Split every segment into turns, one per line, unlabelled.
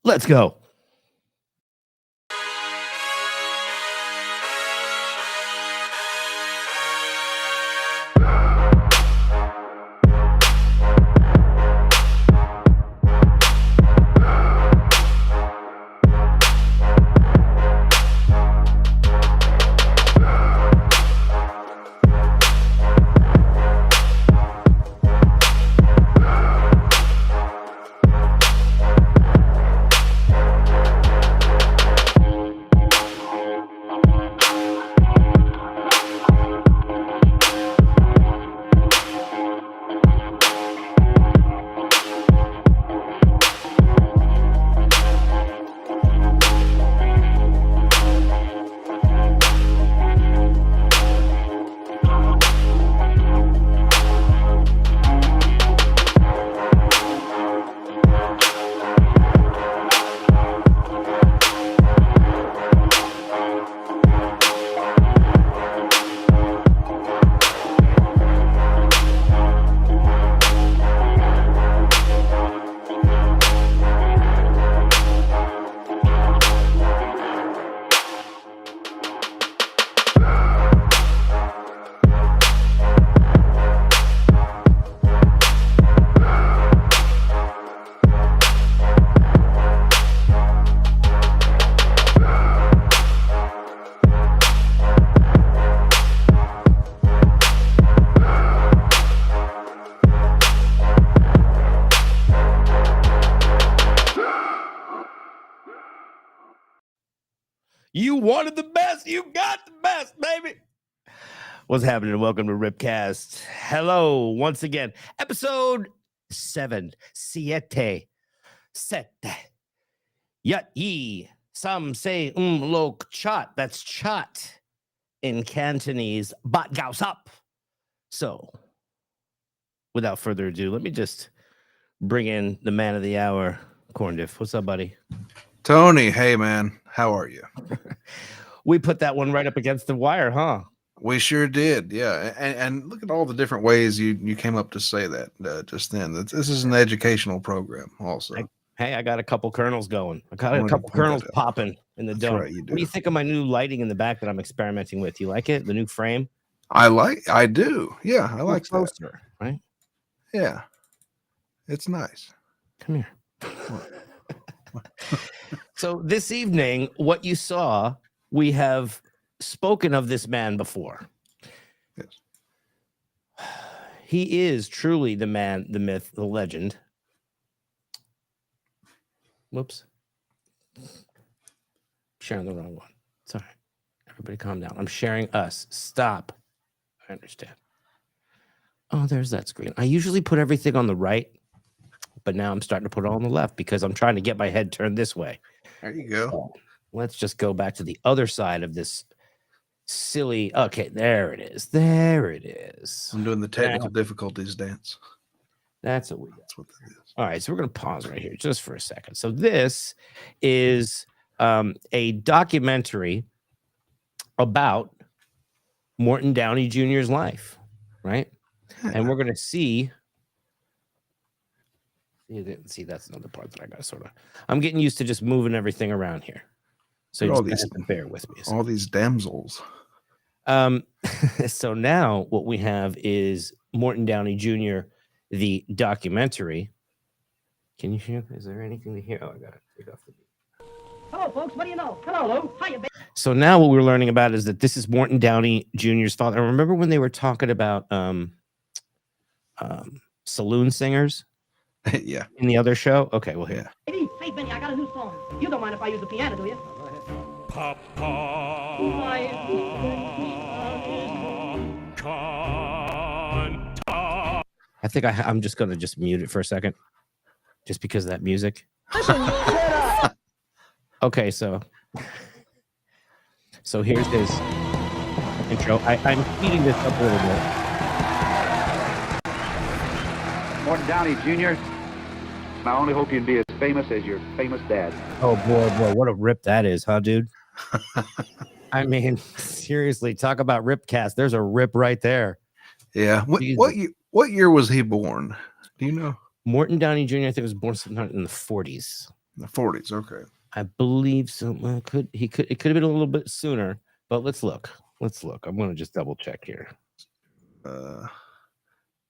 Let's go. You wanted the best. You got the best, baby. What's happening? Welcome to Ripcast. Hello, once again. Episode 7. Siete. Yat ye. Some say lok chat. That's chat in Cantonese. Bat gaus up. So, without further ado, let me just bring in the man of the hour, Corndiff. What's up, buddy?
Tony, hey man, how are you?
We put that one right up against the wire, huh?
We sure did, yeah. And look at all the different ways you came up to say that just then. This is an educational program, also.
I got a couple kernels going. I got a couple kernels popping in the dome. Right, what do you think of my new lighting in the back that I'm experimenting with? You like it? The new frame?
I do. Yeah, I like
closer, that. Right?
Yeah, it's nice.
Come here. So this evening, what you saw, we have spoken of this man before.
Yes.
He is truly the man, the myth, the legend. Whoops. Sharing the wrong one. Sorry. Everybody calm down. I'm sharing us. Stop. I understand. Oh, there's that screen. I usually put everything on the right, but now I'm starting to put it on the left because I'm trying to get my head turned this way.
There you go.
So let's just go back to the other side of this silly. Okay, there it is. There it is.
I'm doing the technical difficulties dance.
That's what we got.
That's what that is.
All right, so we're going to pause right here just for a second. So this is a documentary about Morton Downey Jr.'s life, right? And we're going to see. You didn't see, that's another part that I got sort of. I'm getting used to just moving everything around here. So you just have to bear with me.
All these damsels.
So now what we have is Morton Downey Jr., the documentary. Can you hear? Is there anything to hear? Oh, I got it. Take off the beat.
Hello, folks. What do you know? Hello, Lou. Hiya, baby.
So now what we're learning about is that this is Morton Downey Jr.'s father. I remember when they were talking about saloon singers.
Yeah.
In the other show? Okay, well, here.
Hey, Benny, I got a new song. You don't mind if I use the piano, do you? Go ahead. Papa.
I think I'm just going to just mute it for a second. Just because of that music. Okay, so here's his intro. I'm speeding this up a little bit.
Morton Downey Jr., I only hope you'd be as famous as your famous dad.
Oh, boy, what a rip that is, huh, dude? I mean, seriously, talk about Ripcast. There's a rip right there.
Yeah. What year was he born? Do you know?
Morton Downey Jr., I think, was born sometime in the 40s.
The 40s. Okay.
I believe so. It could have been a little bit sooner, but let's look. I'm going to just double check here.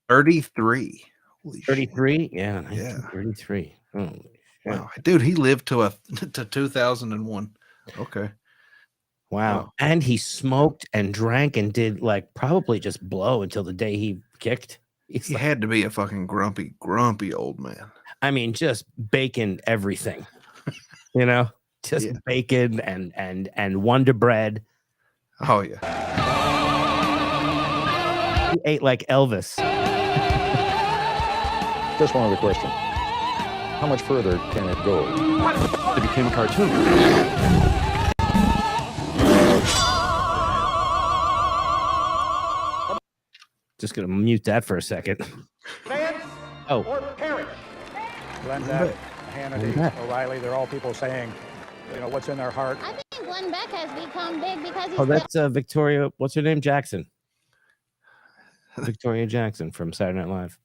33. Holy
33?
shit.
Yeah, 1933. Oh,
wow. Dude, he lived to 2001. Okay.
Wow. And he smoked and drank and did like probably just blow until the day he kicked.
He had to be a fucking grumpy old man.
I mean, just bacon everything. Just bacon and Wonder Bread.
Oh yeah.
He ate like Elvis.
Just one other question. How much further can it go? It became a cartoon.
Just gonna mute that for a second.
Or perish.
Glenn Beck, Hannity, O'Reilly, they're all people saying, what's in their heart.
I think Glenn Beck has become big because he's
That's Victoria. What's her name? Jackson. Victoria Jackson from Saturday Night Live.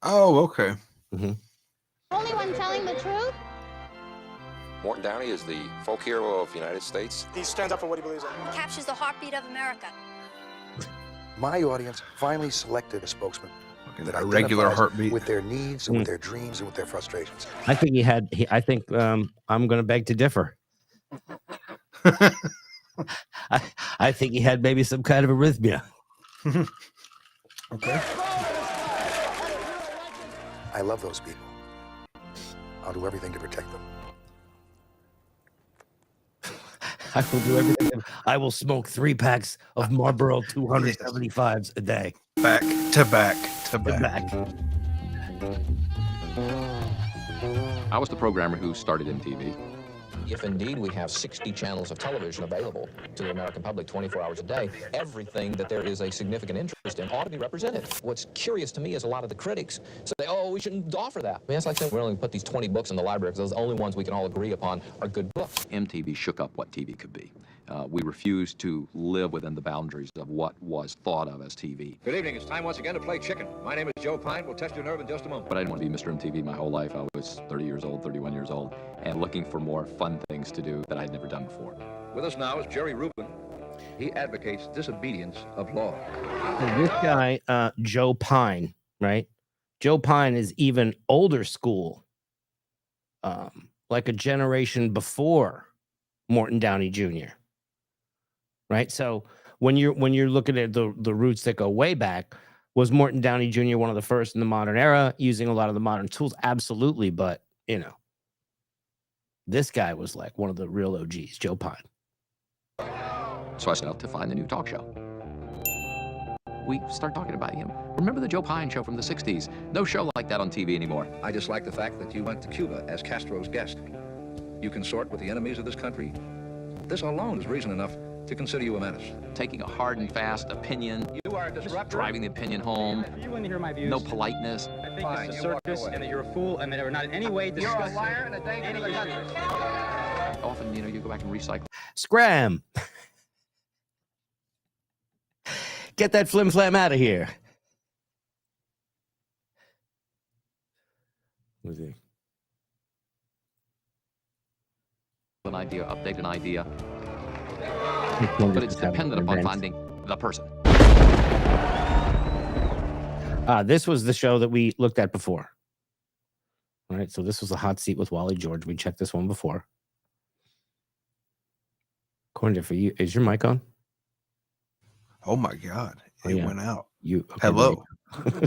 Oh, okay.
the only one telling the truth.
Morton Downey is the folk hero of the United States.
He stands up for what he believes in.
He captures the heartbeat of America.
My audience finally selected a spokesman that
a regular heartbeat
with their needs and with their dreams and with their frustrations.
I think I think I'm going to beg to differ. I think he had maybe some kind of arrhythmia.
Okay.
I love those people. I'll do everything to protect them.
I will do everything. I will smoke 3 packs of Marlboro 275s a day.
Back to back to back.
I was the programmer who started MTV.
If indeed we have 60 channels of television available to the American public 24 hours a day, everything that there is a significant interest in ought to be represented. What's curious to me is a lot of the critics say, oh, we shouldn't offer that. I mean, it's like saying we're only put these 20 books in the library because those are the only ones we can all agree upon are good books.
MTV shook up what TV could be. We refused to live within the boundaries of what was thought of as TV.
Good evening. It's time once again to play chicken. My name is Joe Pine. We'll test your nerve in just a moment.
But I didn't want to be Mr. MTV my whole life. I was 30 years old, 31 years old, and looking for more fun things to do that I'd never done before.
With us now is Jerry Rubin. He advocates disobedience of law.
This guy, Joe Pine, right? Joe Pine is even older school, like a generation before Morton Downey Jr. Right. So when you're looking at the roots that go way back, was Morton Downey Jr. one of the first in the modern era using a lot of the modern tools? Absolutely. But, this guy was like one of the real OGs, Joe Pine.
So I set out to find a new talk show. We start talking about him. Remember the Joe Pine show from the 60s? No show like that on TV anymore.
I dislike the fact that you went to Cuba as Castro's guest. You consort with the enemies of this country. This alone is reason enough to consider you a menace.
Taking a hard and fast opinion.
You are a disruptor.
Driving the opinion home.
If you want to hear my views,
No politeness.
I think it's a circus and that you're a fool and that we're not in any way discussing.
You're a liar and a danger to the country.
Often, you go back and recycle.
Scram. Get that flim flam out of here. What's he?
An idea, update an idea. But it's dependent upon finding the person.
This was the show that we looked at before. All right, so this was the hot seat with Wally George. We checked this one before. According to you, is your mic on?
Oh my God. It went out.
Okay,
hello.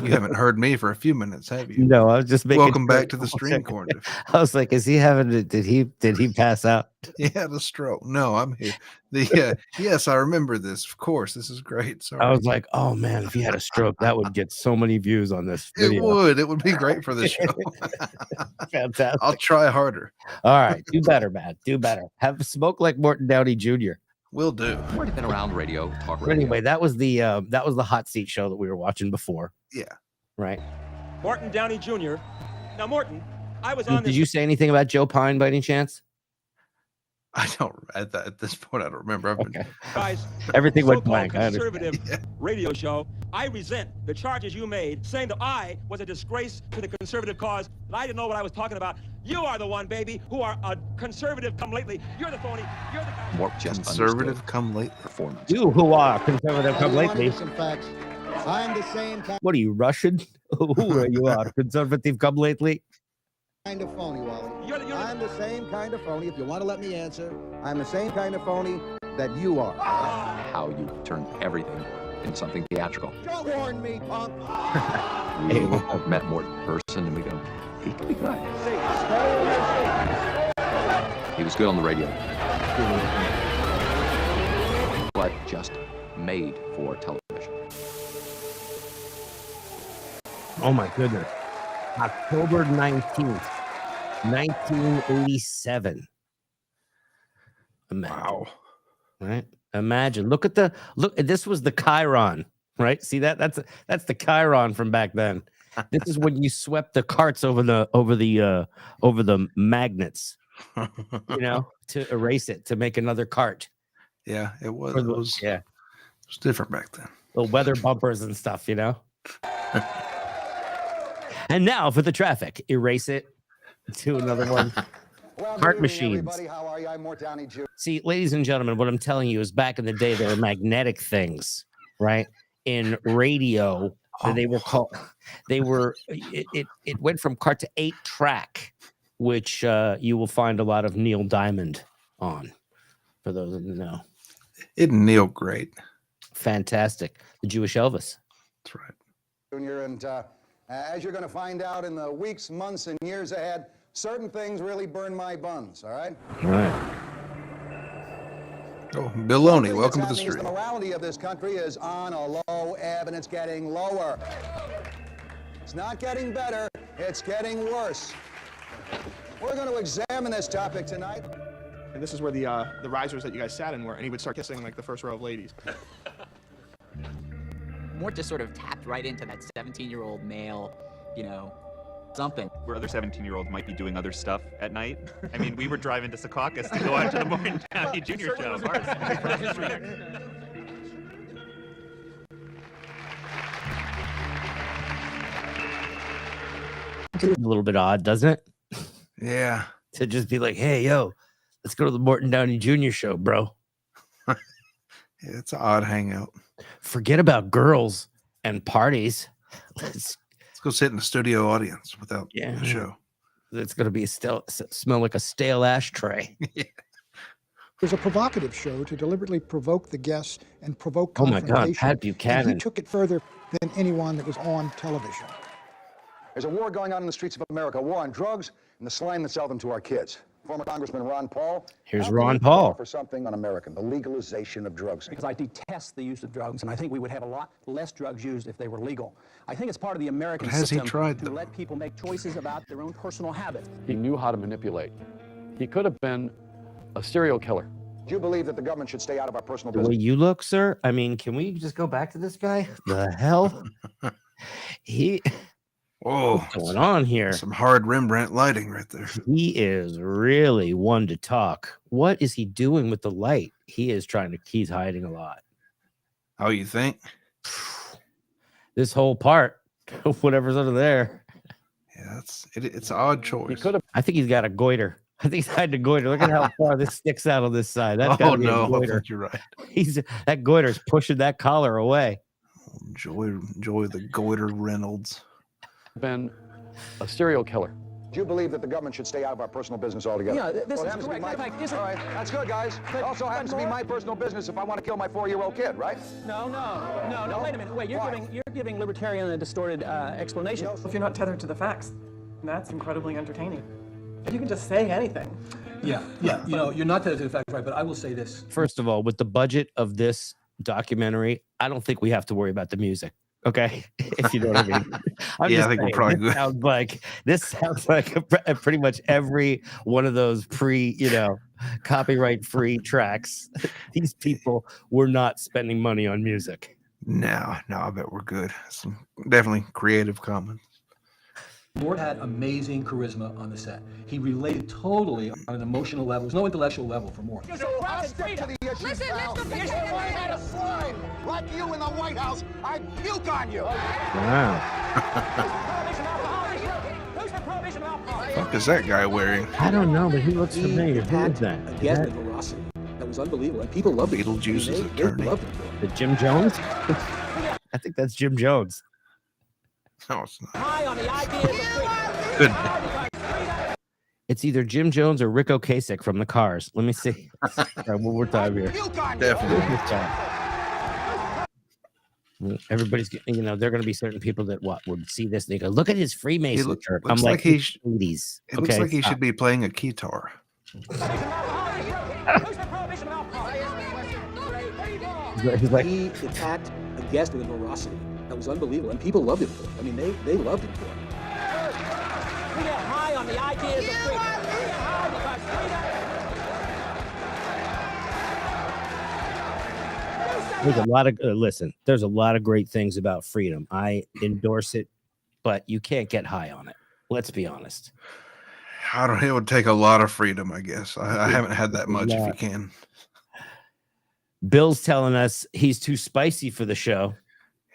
You haven't heard me for a few minutes, have you?
No, I was just making.
Welcome back to the stream corner.
I was like, is he having? Did he pass out?
He had a stroke. No, I'm here. Yes, I remember this. Of course, this is great. Sorry.
I was like, oh man, if he had a stroke, that would get so many views on this video.
It would be great for the show.
Fantastic.
I'll try harder.
All right, do better, man. Do better. Have a smoke like Morton Downey Jr.
Will do.
I've already been around radio, talk radio.
But anyway, that was the hot seat show that we were watching before.
Yeah.
Right.
Morton Downey Jr. Now, Morton, I was on
Did you say anything about Joe Pine by any chance?
I don't. At this point, I don't remember.
Okay.
Guys,
everything went blank.
Conservative radio show. I resent the charges you made, saying that I was a disgrace to the conservative cause. That I didn't know what I was talking about. You are the one, baby, who are a conservative come lately. You're the phony. You're the guy.
Mort just
Conservative come late.
performance.
You who are conservative come lately.
Some facts. I'm the same
What are you, Russian? Who are you are conservative come lately?
kind of phony, Wally. I'm the same kind of phony. If you want to let me answer, I'm the same kind of phony that you are.
How you turn everything into something theatrical.
Don't warn me, punk.
We have met Mort in person, and we go, he could be good. He was good on the radio, but just made for television.
Oh my goodness. October 19th, 1987. Imagine.
Wow.
Right? Imagine. Look. This was the Chiron, right? See that? That's the Chiron from back then. This is when you swept the carts over the magnets, you know, to erase it, to make another cart.
Yeah, it was.
Yeah.
It was different back then.
Little weather bumpers and stuff, you know. And now for the traffic. Erase it to another one.
Well,
Heart
good evening,
machines.
everybody. How are you? I'm Morton Downey Jr.
See, ladies and gentlemen, what I'm telling you is back in the day, there were magnetic things, right? In radio, they were called, it went from cart to 8-track, which you will find a lot of Neil Diamond on, for those that know.
Isn't Neil great?
Fantastic. The Jewish Elvis.
That's right.
Jr. And as you're going to find out in the weeks, months, and years ahead, certain things really burn my buns, all right?
All right.
Oh, Bill Loney, welcome to the street.
The morality of this country is on a low ebb, and it's getting lower. It's not getting better, it's getting worse. We're going to examine this topic tonight.
And this is where the risers that you guys sat in were, and he would start kissing like the first row of ladies.
Mort just sort of tapped right into that 17-year-old male, you know, something.
Where other 17-year-olds might be doing other stuff at night. I mean, we were driving to Secaucus to go watch the Morton Downey Jr. show.
A little bit odd, doesn't it?
Yeah.
To just be like, hey, yo, let's go to the Morton Downey Jr. show, bro.
Yeah, it's an odd hangout.
Forget about girls and parties.
Let's go sit in the studio audience without the show.
It's going to be smell like a stale ashtray.
It was a provocative show to deliberately provoke the guests and provoke
Oh my
confrontation.
God, Pat Buchanan.
And he took it further than anyone that was on television.
There's a war going on in the streets of America, a war on drugs and the slime that sell them to our kids. Former Congressman Ron Paul.
Here's Ron Paul.
For something un-American, the legalization of drugs.
Because I detest the use of drugs, and I think we would have a lot less drugs used if they were legal. I think it's part of the American system to let people make choices about their own personal habits.
He knew how to manipulate. He could have been a serial killer.
Do you believe that the government should stay out of our personal
The
business?
way you look, sir. I mean, can we just go back to this guy? The hell? What's going on here?
Some hard Rembrandt lighting right there.
He is really one to talk. What is he doing with the light? He's hiding a lot.
Oh, you think?
This whole part, whatever's under there.
Yeah, it's an odd choice.
I think he's got a goiter. I think he's hiding a goiter. Look at how far this sticks out on this side. That's
Oh
gotta be a
no, I
goiter.
think you're right.
That goiter's pushing that collar away.
Enjoy the goiter Reynolds.
Been a serial killer.
Do you believe that the government should stay out of our personal business altogether?
Yeah, this
Well, it
is
happens to be
correct.
my-
In fact,
all right, that's good, guys. It also happens to be my personal business if I want to kill my 4-year-old kid, right?
No, wait a minute. Wait, you're giving libertarian a distorted explanation.
If you're not tethered to the facts, that's incredibly entertaining. You can just say anything.
Yeah. You know, you're not tethered to the facts, right? But I will say this.
First of all, with the budget of this documentary, I don't think we have to worry about the music. Okay, if you know what I mean.
I think we're probably good.
This sounds like pretty much every one of those copyright-free tracks. These people were not spending money on music.
No, I bet we're good. Some definitely Creative Commons.
Mort had amazing charisma on the set. He related totally on an emotional level. There's no intellectual level for Mort.
I'll stick to the issue. Listen, if I had a slime like you in the White House, I'd puke on you.
Wow.
fuck is that guy wearing?
I don't know, but he looks familiar. Who is that?
A gas with veracity. That was unbelievable. And people loved it.
Beetlejuice's attorney.
The Jim Jones? I think that's Jim Jones.
No, it's not.
High on the ideas of freedom.
Good.
It's either Jim Jones or Rick Ocasek from the Cars. Let me see. All right, one more time here.
Definitely.
Everybody's, you know, there are going to be certain people that would see this and they go, "Look at his Freemason shirt." I'm like,
he's
80s.
It looks like he should be playing a guitar.
He's like,
he attacked a guest with veracity. That was unbelievable, and people loved him for it. I mean, they loved him for it.
We are high on the ideas of freedom. We are high because
there's a lot of listen. There's a lot of great things about freedom. I endorse it, but you can't get high on it. Let's be honest.
I don't. It would take a lot of freedom, I guess. I haven't had that much. If you can.
Bill's telling us he's too spicy for the show.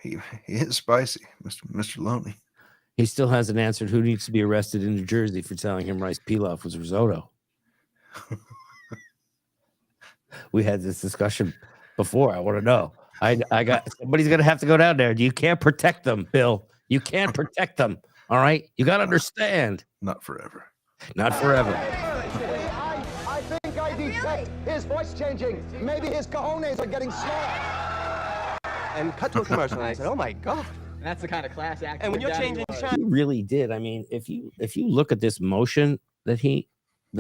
He is spicy, Mr. Loney.
He still hasn't answered who needs to be arrested in New Jersey for telling him rice pilaf was risotto. We had this discussion before. I want to know. I got somebody's gonna have to go down there. You can't protect them, Bill. You can't protect them. All right, you got to understand.
Not forever.
Not forever.
I think I detect his voice changing. Maybe his cojones are getting smaller.
And cut to a commercial, and I said, "Oh my God." That's the kind of class act. And when you're changing
He really did. I mean, if you look at this motion that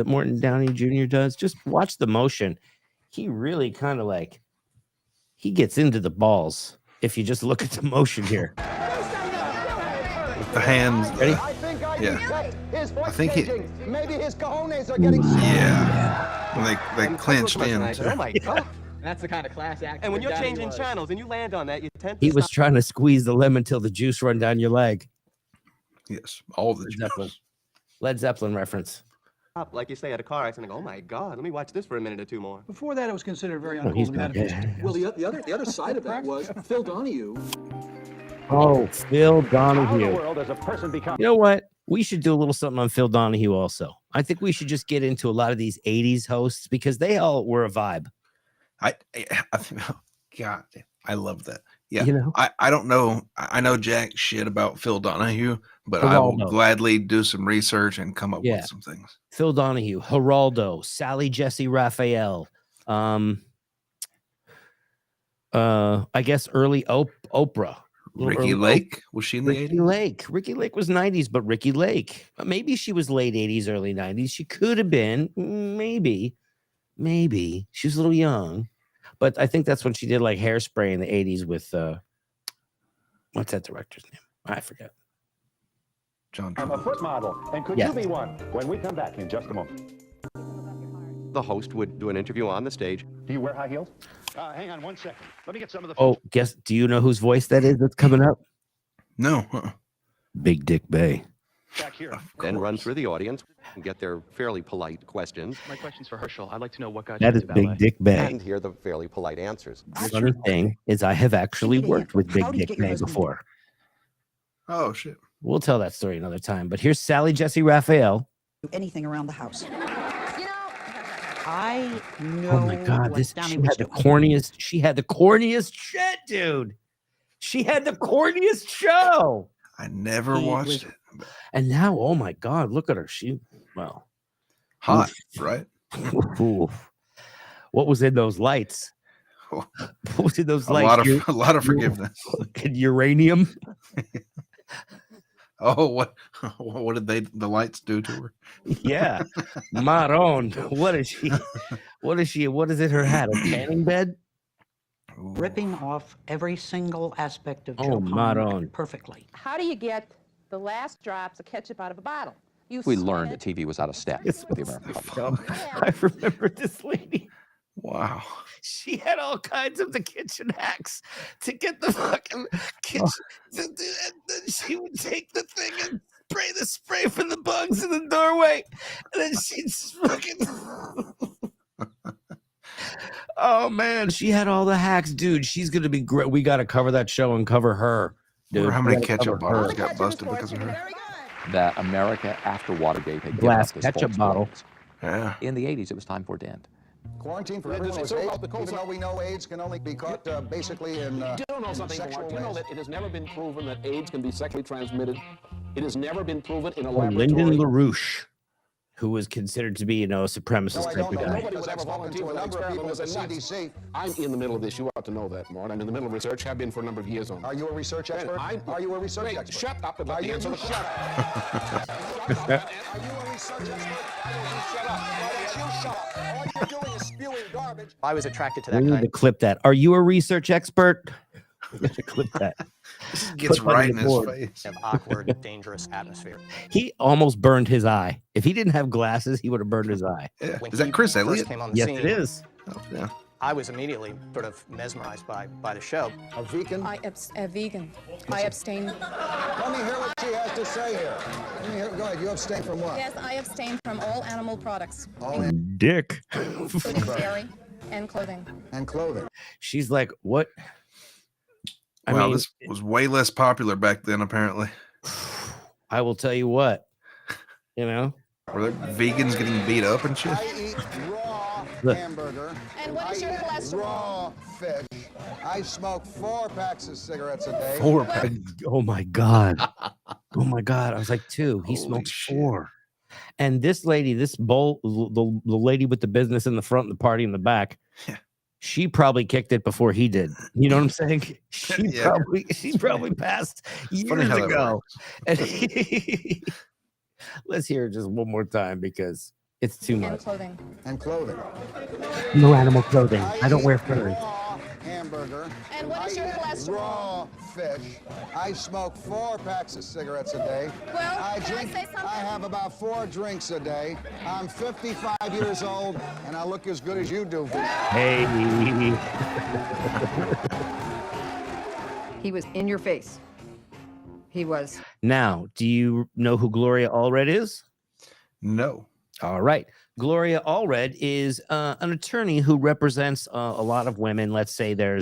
Morton Downey Jr. does, just watch the motion. He really kind of like he gets into the balls. If you just look at the motion here,
with the hands.
Ready?
I think I detect his voice
I think
changing. Maybe his cojones are getting smaller.
Yeah. They clenched in.
I said, "Oh my God." That's the kind of class act. And when you're changing channels and you land on that, you tend to
he was trying to squeeze the lemon till the juice run down your leg.
Yes, all the juice.
Led Zeppelin reference.
stop, like you say, at a car accident and go, oh my God, let me watch this for a minute or two more.
Before that, it was considered very
Oh, he's
uncool.
back. Yeah.
Well, the other side of that was Phil Donahue.
Oh, Phil Donahue.
World as a person becomes.
You know what? We should do a little something on Phil Donahue also. I think we should just get into a lot of these 80s hosts because they all were a vibe.
I think, God, I love that. Yeah,
You know?
I don't know. I know jack shit about Phil Donahue, but I
Geraldo.
will gladly do some research and come up
Yeah.
with some things.
Phil Donahue, Geraldo, Sally Jesse Raphael. I guess early Oprah.
Ricky Lake, was she in the 80s?
Ricky Lake was 90s, but Ricky Lake. Maybe she was late 80s, early 90s. She could have been. Maybe. She was a little young. But I think that's when she did like Hairspray in the 80s with what's that director's name? I forget.
John
I'm a foot model, and could
Yeah.
you be one? When we come back in just a moment.
The host would do an interview on the stage.
Do you wear high heels? Hang on one second. Let me get some of the.
Oh, do you know whose voice that is that's coming up?
No.
Big Dick Bay.
Back here.
Then run through the audience and get their fairly polite questions.
My question's for Herschel. I'd like to know what got
That
you
is
into
Big
ballet.
Dick Bay.
And hear the fairly polite answers.
The funny thing is I have actually worked with Big Dick Bay before.
Oh, shit.
We'll tell that story another time. But here's Sally Jesse Raphael.
Anything around the house. I know.
Oh my God,
what
she
Donnie
had
was
the
doing.
corniest. She had the corniest shit, dude. She had the corniest show.
I never
He
watched
was-
it.
And now, oh my God, look at her.
Hot, right?
Oof. What was in those lights? What was in those
A
lights?
lot of forgiveness.
Uranium.
Oh, what did the lights do to her?
Yeah. Maron. What is she? What is it? Her hat? A tanning bed?
Ripping off every single aspect of
Oh,
Joe
Maron.
perfectly.
How do you get the last drops of ketchup out of a bottle? You
We
sweat
learned
it.
that TV was out of step with the American public.
I remember this lady.
Wow.
She had all kinds of the kitchen hacks to get the fucking kitchen. And then she would take the thing and spray the spray for the bugs in the doorway. And then she'd fucking. Oh, man. She had all the hacks. Dude, she's going to be great. We got to cover that show and cover her. Dude,
Wonder how
We
many
gotta
ketchup
cover her.
bottles got busted because of her.
that America, after Watergate, had given
Glass
up this
ketchup
false
bottle.
praise. Yeah. In the 80s, it was time for it to end.
Quarantine for everyone with AIDS, even though we know AIDS can only be caught basically in
Do you know something,
sexual
Mark? Do you know
ways.
that it has never been proven that AIDS can be sexually transmitted? It has never been proven in a
Or
laboratory.
Lyndon LaRouche, who was considered to be, a supremacist type of guy.
Nobody would ever volunteer for that experiment. The CDC. I'm in the middle of this. You ought to know that, Mort. I'm in the middle of research. Have been for a number of years on.
Are you a research expert? Are you a research expert?
Shut up and let me answer the question.
Are you a research expert? Why don't you shut up? Why don't you shut up? All you're doing is spewing garbage.
I was attracted to
We
that
need
kind
to clip that. Are you a research expert? Clip that.
This gets
Put that
right
on
in
the
his
board.
face.
of awkward, dangerous atmosphere.
He almost burned his eye. If he didn't have glasses, he would have burned his eye.
Yeah.
When
Is that
he
Chris
first
Elliott?
came on the
Yes,
scene,
it is.
Oh, yeah.
I was immediately sort of mesmerized by the show.
A vegan?
A vegan. I abstain.
Let me hear what she has to say here. Let me hear. Go ahead. You abstain from what?
Yes, I abstain from all animal products,
Dick.
including dairy and clothing.
And clothing.
She's like, what? I
Wow,
mean,
this was way less popular back then, apparently.
I will tell you what,
Were there vegans getting beat up and shit?
I eat raw
Look.
hamburger.
And what is your
I eat
cholesterol?
raw fish. I smoke 4 packs of cigarettes a day.
4 packs.
oh my God. Oh my God. I was like 2. He
Holy
smokes
shit.
4. And this lady, the lady with the business in the front and the party in the back,
Yeah.
she probably kicked it before he did. You know what I'm saying? She
Yeah.
probably passed
funny
years
how that
ago. And let's hear it just one more time because it's too
And
much.
clothing.
And clothing.
No animal clothing. I don't wear furs.
Raw hamburger.
And what is your
I eat
cholesterol?
raw fish. I smoke 4 packs of cigarettes a day.
Well,
I
can I
drink.
say something?
I have about 4 drinks a day. I'm 55 years old, and I look as good as you do.
Hey.
He was in your face. He was.
Now, do you know who Gloria Allred is?
No.
All right. Gloria Allred is an attorney who represents a lot of women. Let's say there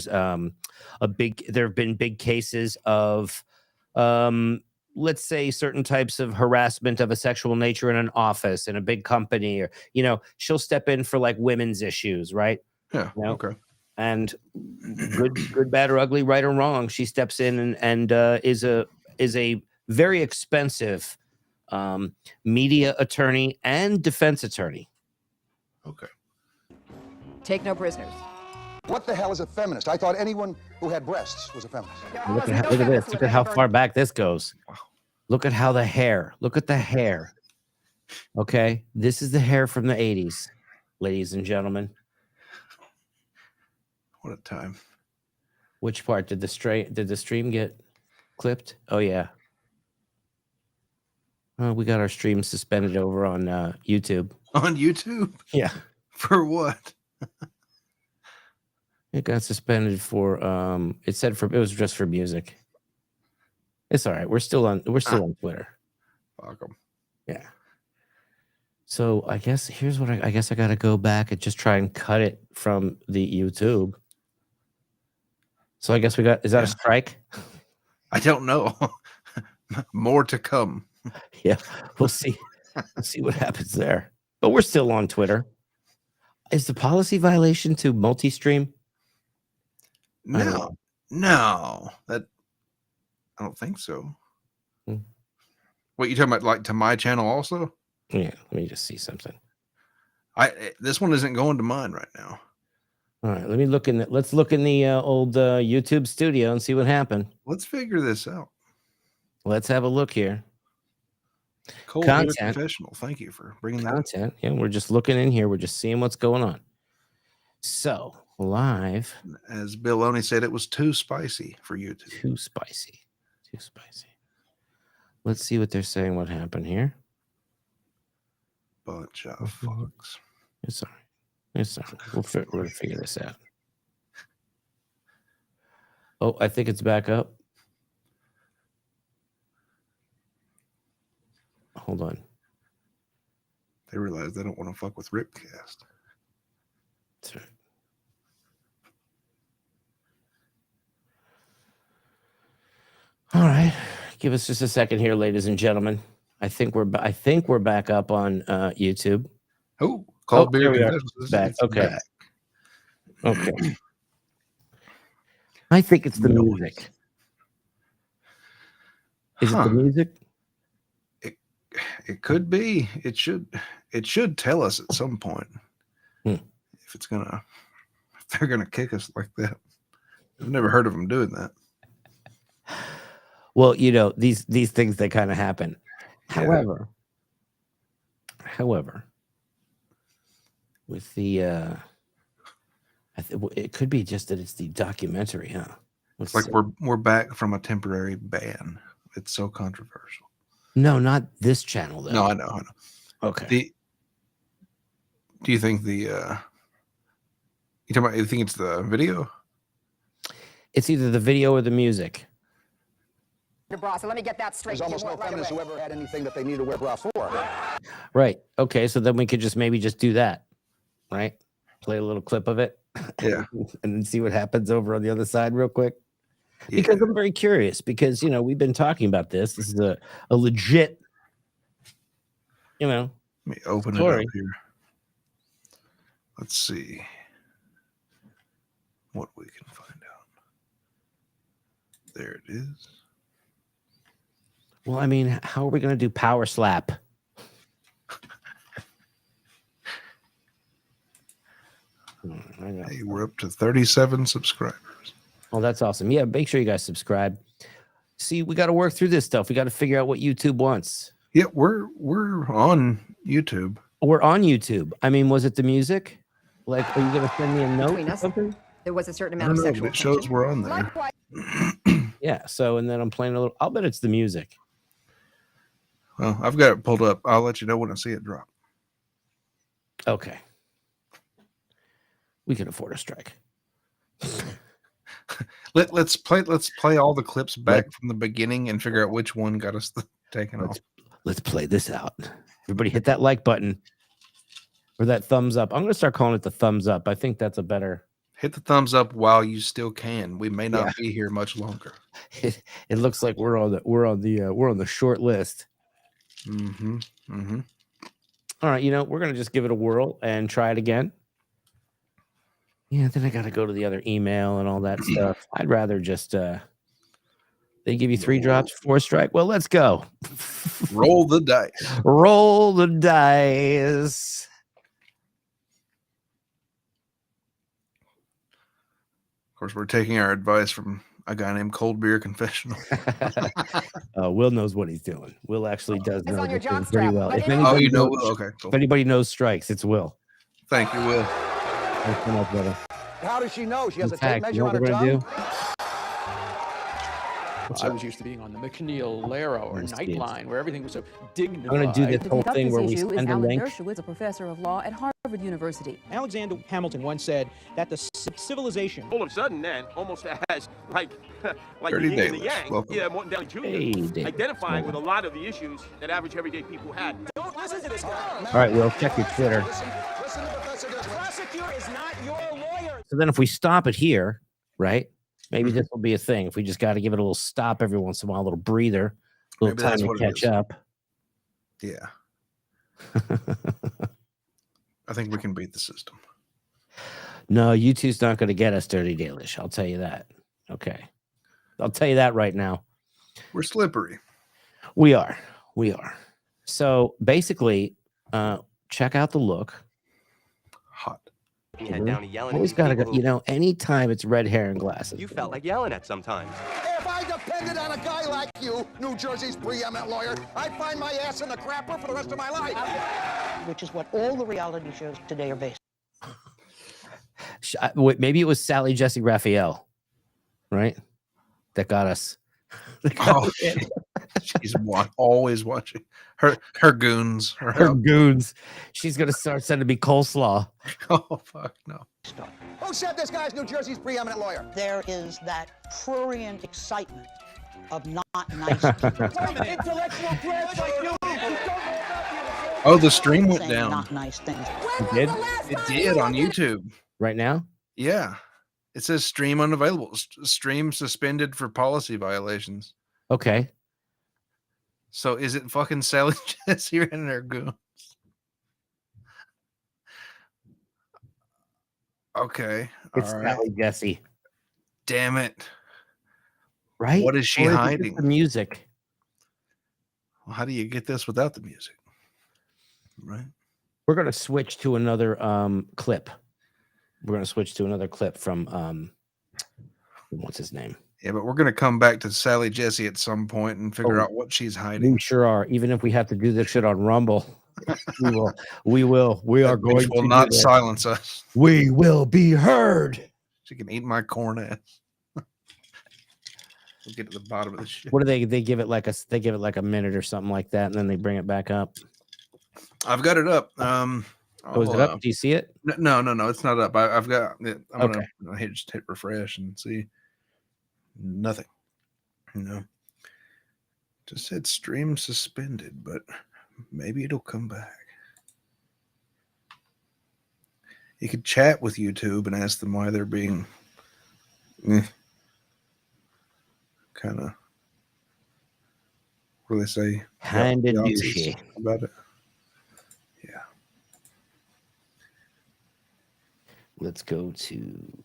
have been big cases of, let's say, certain types of harassment of a sexual nature in an office in a big company, or, she'll step in for like women's issues, right?
Yeah.
You know?
Okay.
And good, bad, or ugly, right or wrong, she steps in and is a very expensive media attorney and defense attorney.
Okay.
Take no prisoners.
What the hell is a feminist? I thought anyone who had breasts was a feminist.
Look at this. Look at how far back this goes. Look at how the hair. Look at the hair. Okay, this is the hair from the 80s, ladies and gentlemen.
What a time.
Which part did the stream get clipped? Oh yeah. Oh, we got our stream suspended over on YouTube.
On YouTube?
Yeah.
For what?
It got suspended for it was just for music. It's all right. We're still on Twitter.
Fuck 'em.
Yeah. So I guess here's what I guess I got to go back and just try and cut it from the YouTube. So I guess is that a strike?
I don't know. More to come.
Yeah, we'll see. We'll see what happens there. But we're still on Twitter. Is the policy violation to multi-stream?
No, that I don't think so. What you talking about? Like to my channel also?
Yeah, let me just see something.
This one isn't going to mine right now.
All right, let's look in the old YouTube studio and see what happened.
Let's figure this out.
Let's have a look here.
Cold
Content.
Professional. Thank you for bringing that
content. Yeah, we're just looking in here. We're just seeing what's going on. So live,
as Bill Loney said, it was too spicy for YouTube.
Too spicy. Let's see what they're saying. What happened here?
Bunch of fucks.
It's all right. It's all right. We're gonna figure this out. Oh, I think it's back up. Hold on.
They realize they don't want to fuck with Ripcast.
That's right. All right. Give us just a second here, ladies and gentlemen. I think we're back up on YouTube.
Oh, Cold Beer
there we are.
Confessions.
Back.
It's
Okay.
back.
Okay. I think it's the music. Is it the music?
It could be. It should tell us at some point if they're gonna kick us like that. I've never heard of them doing that.
Well, these things, they kind of happen. Yeah. However, with the it could be just that it's the documentary, huh?
It's like we're back from a temporary ban. It's so controversial.
No, not this channel though.
No, I know.
Okay.
Do you think you think it's the video?
It's either the video or the music.
Your bra, so let me get that straight.
There's almost no feminist who ever had anything that they need to wear a bra for.
Right. Okay, so then we could just maybe just do that, right? Play a little clip of it.
Yeah.
And then see what happens over on the other side real quick. Yeah. Because I'm very curious, because we've been talking about this. This is a legit,
Let me open
story.
It up here. Let's see what we can find out. There it is.
Well, I mean, how are we going to do power slap?
Hey, we're up to 37 subscribers.
Oh, that's awesome. Yeah, make sure you guys subscribe. See, we got to work through this stuff. We got to figure out what YouTube wants.
Yeah, we're on YouTube.
We're on YouTube. I mean, was it the music? Like, are you going to send me a note
Between
or
us,
something?
there was a certain amount of sexual
It shows
tension.
we're on there.
Likewise.
Yeah, so, and then I'm playing a little. I'll bet it's the music.
Well, I've got it pulled up. I'll let you know when I see it drop.
Okay. We can afford a strike.
Let's play all the clips back from the beginning and figure out which one got us taken off.
Let's play this out. Everybody hit that like button or that thumbs up. I'm going to start calling it the thumbs up. I think that's a better.
Hit the thumbs up while you still can. We may not be here much longer.
It looks like we're on the short list.
Mm-hmm. Mm-hmm.
All right, we're going to just give it a whirl and try it again. Yeah, then I got to go to the other email and all that stuff. I'd rather just they give you 3 drops, 4 strike. Well, let's go.
Roll the dice.
Roll the dice.
Of course, we're taking our advice from a guy named Cold Beer Confessional.
Will knows what he's doing. Will actually does know
on your
this thing
job
pretty
strap.
well.
But
If
it-
anybody
you know
knows-
Will. Okay, cool.
If anybody knows strikes, it's Will.
Thank you, Will.
Thanks so much, brother.
How does she know? She has
In
a tape
fact, you
measure
know
on
what
her
we're gonna
tongue?
I was used to being on the McNeil, Laro, or Nightline, where everything was so dignified.
I'm going to do this whole
Conduct
thing
this
where we
issue is
send a
Alan
link.
Dershowitz, a professor of law at Harvard University.
Alexander Hamilton once said that the civilization,
all of a sudden, then, almost as like the
Dirty
yin and the
Dailies.
yang,
Welcome.
Morton Downey Jr.
Hey, Dailies.
identifying with a lot of the issues that average everyday people had.
Don't listen to this guy.
All right, Will, check your Twitter.
The prosecutor is not your lawyer.
So then if we stop it here, right? Maybe this will be a thing. If we just got to give it a little stop every once in a while, a little breather, a little
Maybe
time
that's
to
what it
catch
is.
up.
Yeah. I think we can beat the system.
No, YouTube's not going to get us Dirty Dailish. I'll tell you that. Okay. I'll tell you that right now.
We're slippery.
We are. So basically, check out the look.
Hot.
Yeah, Downey yelling
Always
at
got to
these
go.
people
Anytime it's red hair and glasses.
you felt like yelling at sometimes.
If I depended on a guy like you, New Jersey's preeminent lawyer, I'd find my ass in the crapper for the rest of my life.
Which is what all the reality shows today are based
Wait, maybe it was Sally Jesse Raphael, right? That got us.
Oh, she's always watching. Her goons.
Her goons. She's going to start sending me coleslaw.
Oh, fuck no.
Who said this guy's New Jersey's preeminent lawyer?
There is that prurient excitement of not nice people.
Intellectual trash like you.
Oh, the stream went
saying
down.
Not nice things.
It did?
It did on YouTube.
Right now?
Yeah. It says stream unavailable. Stream suspended for policy violations.
Okay.
So is it fucking Sally Jesse and her goons? Okay.
It's
All right.
Sally Jesse.
Damn it.
Right?
What is she
Or
hiding?
it the music.
Well, how do you get this without the music? Right.
We're gonna switch to another clip. We're gonna switch to another clip from what's his name?
Yeah, but we're gonna come back to Sally Jesse at some point and figure out what she's hiding.
We sure are. Even if we have to do this shit on Rumble, we will. We will. We are going
Which will
to
not silence us.
We will be heard.
She can eat my corn ass. We'll get to the bottom of this shit.
What do they give it like a minute or something like that, and then they bring it back up.
I've got it up.
Oh, is it up? Do you see it?
No, it's not up. I've got it. I'm
Okay.
gonna just hit refresh and see. Nothing. No. Just said stream suspended, but maybe it'll come back. You could chat with YouTube and ask them why they're being kind of, what do they say?
Kind of douchey
about it. Yeah.
Let's go to.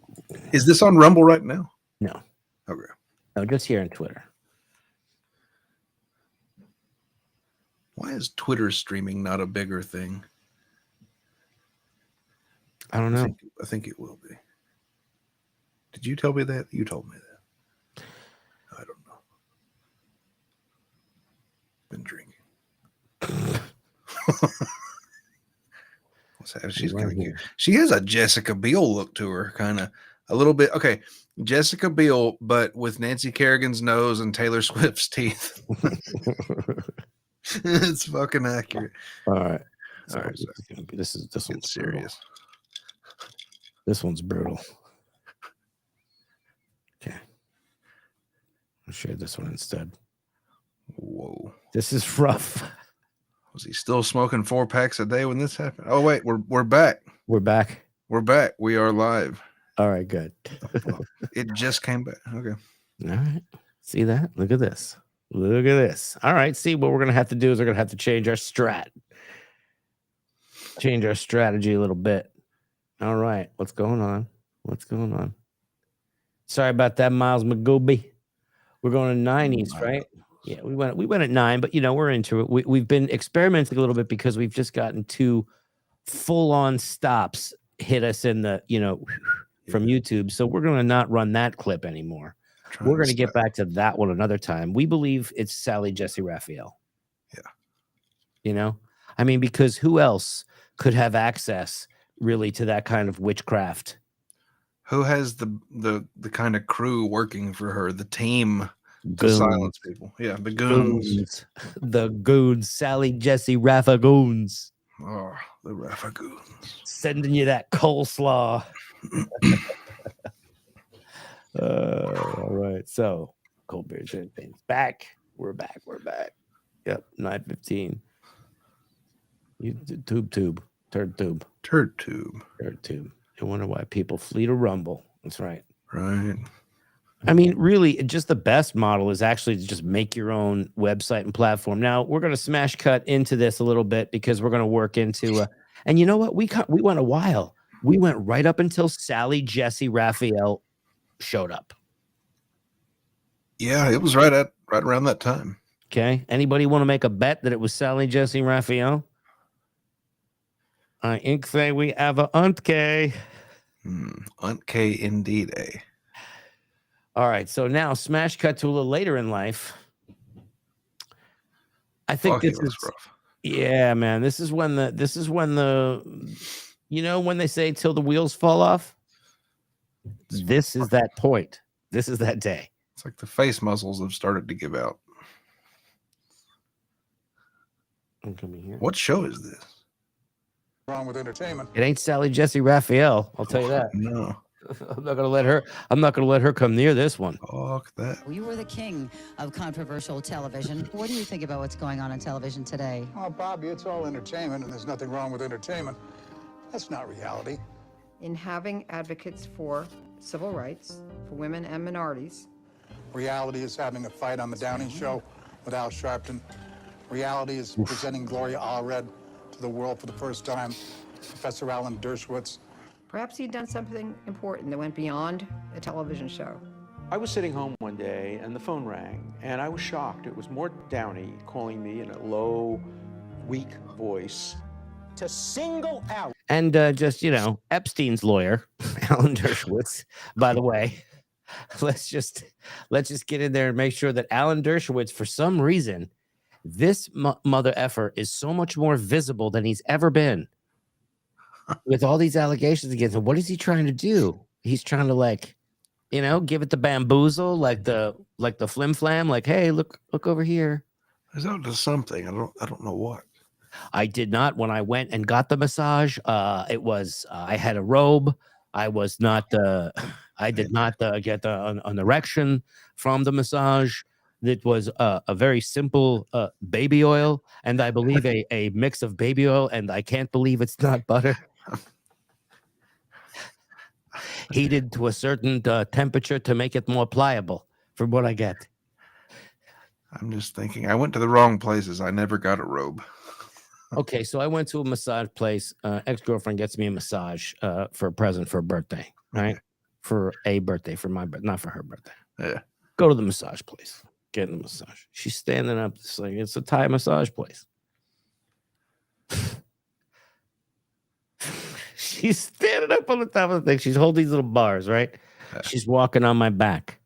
Is this on Rumble right now?
No.
Okay.
No, just here on Twitter.
Why is Twitter streaming not a bigger thing?
I don't know.
I think it will be. Did you tell me that? You told me that. I don't know. Been drinking. What's that? She's kind of cute. She has a Jessica Biel look to her, kind of a little bit. Okay, Jessica Biel, but with Nancy Kerrigan's nose and Taylor Swift's teeth. It's fucking accurate.
All right.
All right.
This one's
serious.
This one's brutal. Okay. I'll share this one instead.
Whoa.
This is rough.
Was he still smoking 4 packs a day when this happened? Oh, wait, we're back.
We're back.
We're back. We are live.
All right, good.
It just came back. Okay.
All right. See that? Look at this. Look at this. All right. See, what we're going to have to do is we're going to have to change our strategy a little bit. All right. What's going on? Sorry about that, Miles McGoby. We're going to 90s, right? Yeah, we went at 9, but we're into it. We've been experimenting a little bit because we've just gotten 2 full-on stops hit us in the, from YouTube. So we're going to not run that clip anymore. We're going to get back to that one another time. We believe it's Sally Jesse Raphael.
Yeah.
I mean, because who else could have access really to that kind of witchcraft?
Who has the kind of crew working for her, the team to
Goons.
silence people? Yeah, the goons.
The goons, Sally Jesse Rapha goons.
Oh, the Rapha goons.
Sending you that coleslaw. All right. So, Cold Beer Champagne's back. We're back. Yep, 9:15. Turd tube. I wonder why people flee to Rumble. That's right.
Right.
I mean, really, just the best model is actually to just make your own website and platform. Now, we're going to smash cut into this a little bit because we're going to work into and you know what? We went a while. We went right up until Sally Jesse Raphael showed up.
Yeah, it was right around that time.
Okay. Anybody want to make a bet that it was Sally Jesse Raphael? I think say we have a untk.
Untk indeed, eh?
All right. So now smash cut to a little later in life. I think this is
rough.
Yeah, man. This is when the when they say till the wheels fall off. This is that point. This is that day.
It's like the face muscles have started to give out.
I'm coming here.
What show is this?
Wrong with entertainment.
It ain't Sally Jesse Raphael. I'll tell you that.
No.
I'm not gonna let her come near this one.
Fuck that.
You were the king of controversial television. What do you think about what's going on television today?
Oh, Bobby, it's all entertainment, and there's nothing wrong with entertainment. That's not reality.
In having advocates for civil rights for women and minorities.
Reality is having a fight on the Downey Show with Al Sharpton
reality is presenting Gloria Allred to the world for the first time. Professor Alan Dershowitz.
Perhaps he'd done something important that went beyond a television show.
I was sitting home one day and the phone rang and I was shocked. It was Morton Downey calling me in a low, weak voice.
To single out.
And just, Epstein's lawyer, Alan Dershowitz, by the way, let's just get in there and make sure that Alan Dershowitz, for some reason, this mother effer is so much more visible than he's ever been with all these allegations against him. What is he trying to do? He's trying to give it the bamboozle, like the flim flam, like, hey, look over here.
Is that to something? I don't know what.
I did not. When I went and got the massage, it was I had a robe. I was not. I did not get an erection from the massage. It was a very simple baby oil, and I believe a mix of baby oil, and I can't believe it's not butter. Heated to a certain temperature to make it more pliable, from what I get.
I'm just thinking, I went to the wrong places. I never got a robe.
Okay, so I went to a massage place. Ex-girlfriend gets me a massage for a present for a birthday, right? For a birthday, for my birthday, not for her birthday.
Yeah.
Go to the massage place, get a massage. She's standing up, it's a Thai massage place. She's standing up on the top of the thing. She's holding these little bars, right? She's walking on my back,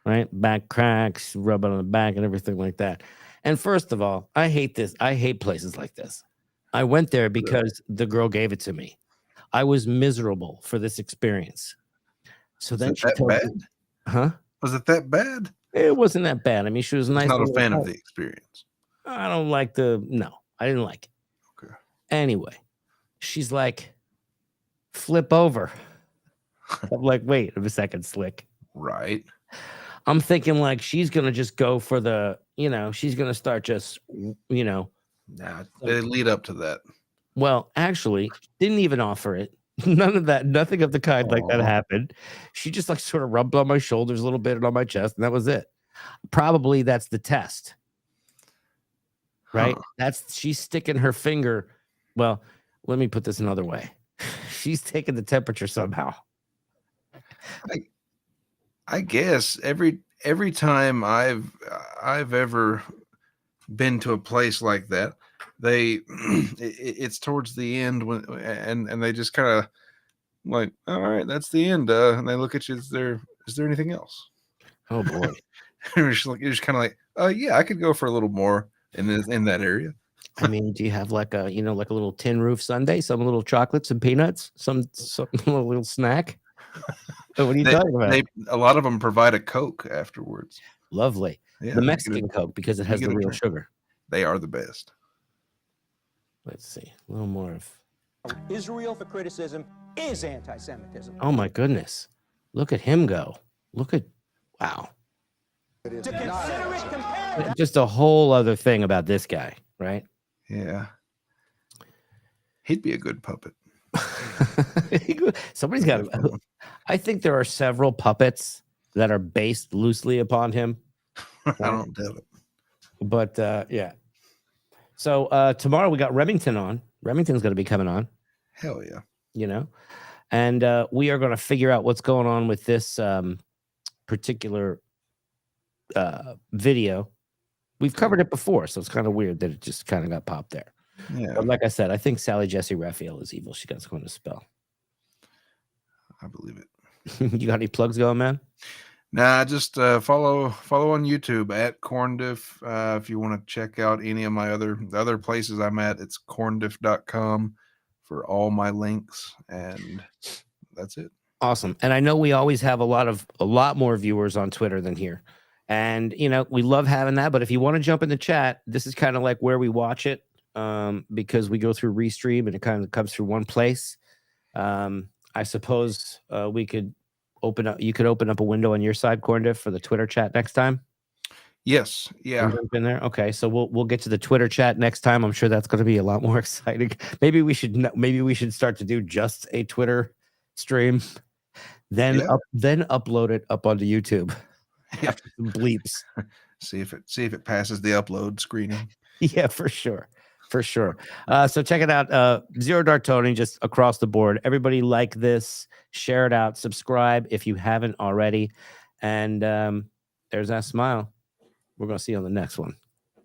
right? Back cracks, rubbing on the back and everything like that. And first of all, I hate this. I hate places like this. I went there because the girl gave it to me. I was miserable for this experience. So then she told me, huh?
Was it that bad?
It wasn't that bad. I mean, she was nice.
Not a fan of the experience.
I don't like no, I didn't like it.
Okay.
Anyway, she's like, flip over. I'm like, wait a second, Slick.
Right.
I'm thinking like she's going to just go for the, she's going to start just,
Nah, they lead up to that.
Well, actually, didn't even offer it. None of that, nothing of the kind like that happened. She just like sort of rubbed on my shoulders a little bit and on my chest, and that was it. Probably that's the test. Right? She's sticking her finger. Well, let me put this another way. She's taking the temperature somehow.
I guess every time I've ever been to a place like that, it's towards the end and they just kind of like, all right, that's the end. And they look at you. Is there anything else?
Oh boy.
you're just kind of like, yeah, I could go for a little more in that area.
I mean, do you have like a little tin roof sundae, some little chocolates and peanuts, some little snack? What are you talking about?
A lot of them provide a Coke afterwards.
Lovely. Yeah, the Mexican Coke, because it has the real sugar.
They are the best.
Let's see. A little more of
Israel for criticism is anti-Semitism.
Oh my goodness. Look at him go. Wow.
To consider it compared.
Just a whole other thing about this guy, right?
Yeah. He'd be a good puppet.
Somebody's got to. I think there are several puppets that are based loosely upon him.
I don't doubt it.
But yeah. So tomorrow we got Remington on. Remington's going to be coming on.
Hell yeah.
And we are going to figure out what's going on with this particular video. We've covered it before, so it's kind of weird that it just kind of got popped there.
Yeah.
But like I said, I think Sally Jesse Raphael is evil. She got something to spell.
I believe it.
You got any plugs going, man?
Nah, just follow on YouTube at Corndiff. If you want to check out any of my other places I'm at, it's corndiff.com for all my links, and that's it.
Awesome. And I know we always have a lot more viewers on Twitter than here. And we love having that. But if you want to jump in the chat, this is kind of like where we watch it, because we go through Restream and it kind of comes through one place. I suppose we could you could open up a window on your side, Corndiff, for the Twitter chat next time.
Yes. Yeah.
In there. Okay. So we'll get to the Twitter chat next time. I'm sure that's going to be a lot more exciting. Maybe we should start to do just a Twitter stream, then upload it up onto YouTube after some bleeps.
See if it passes the upload screening.
Yeah, for sure. For sure. So check it out. Zero Dark Tony, just across the board. Everybody like this, share it out, subscribe if you haven't already. And there's that smile. We're going to see you on the next one.